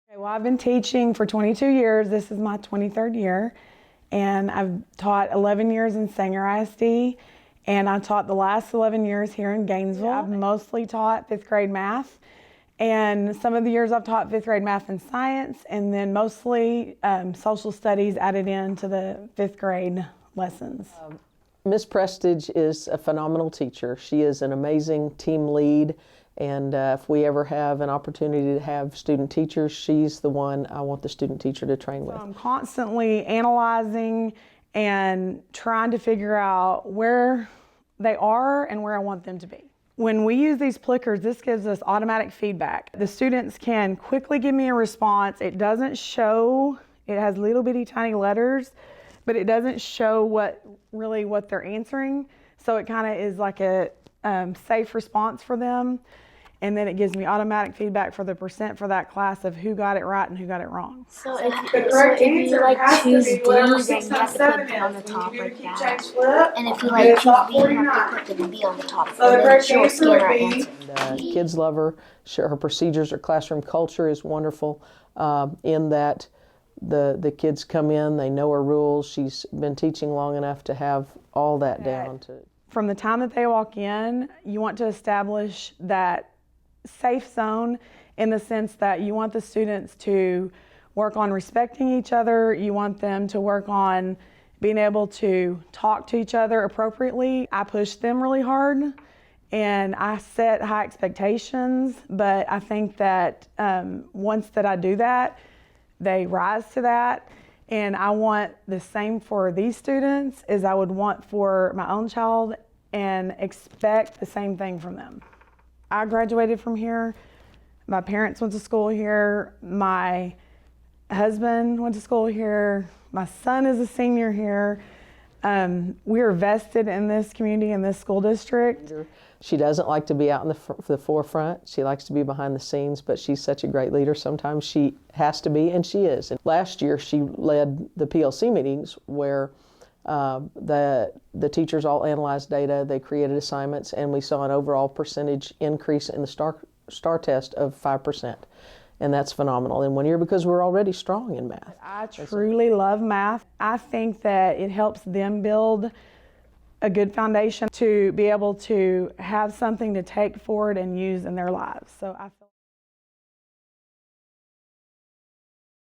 Okay, well, I've been teaching for 22 years. This is my 23rd year. And I've taught 11 years in Sanger ISD. And I taught the last 11 years here in Gainesville. I've mostly taught 5th grade math. And some of the years I've taught 5th grade math and science, and then mostly social studies added into the 5th grade lessons. Miss Prestage is a phenomenal teacher. She is an amazing team lead, and if we ever have an opportunity to have student teachers, she's the one I want the student teacher to train with. So I'm constantly analyzing and trying to figure out where they are and where I want them to be. When we use these plickers, this gives us automatic feedback. The students can quickly give me a response. It doesn't show, it has little bitty tiny letters, but it doesn't show what they're answering. So it kind of is like a safe response for them. And then it gives me automatic feedback for the percent for that class of who got it right and who got it wrong. So if you like choose D, then you have to put D on the top like that. And if you like choose B, you have to put the B on the top. And then she'll scan our answer. Kids love her. Her procedures, her classroom culture is wonderful in that the kids come in, they know her rules. She's been teaching long enough to have all that down. From the time that they walk in, you want to establish that safe zone in the sense that you want the students to work on respecting each other. You want them to work on being able to talk to each other appropriately. I push them really hard and I set high expectations, but I think that once that I do that, they rise to that. And I want the same for these students as I would want for my own child and expect the same thing from them. I graduated from here. My parents went to school here. My husband went to school here. My son is a senior here. We are vested in this community, in this school district. She doesn't like to be out in the forefront. She likes to be behind the scenes, but she's such a great leader. Sometimes she has to be, and she is. And last year, she led the PLC meetings where the teachers all analyzed data, they created assignments, and we saw an overall percentage increase in the STAR test of 5%. And that's phenomenal in 1 year because we're already strong in math. I truly love math. I think that it helps them build a good foundation to be able to have something to take forward and use in their lives. So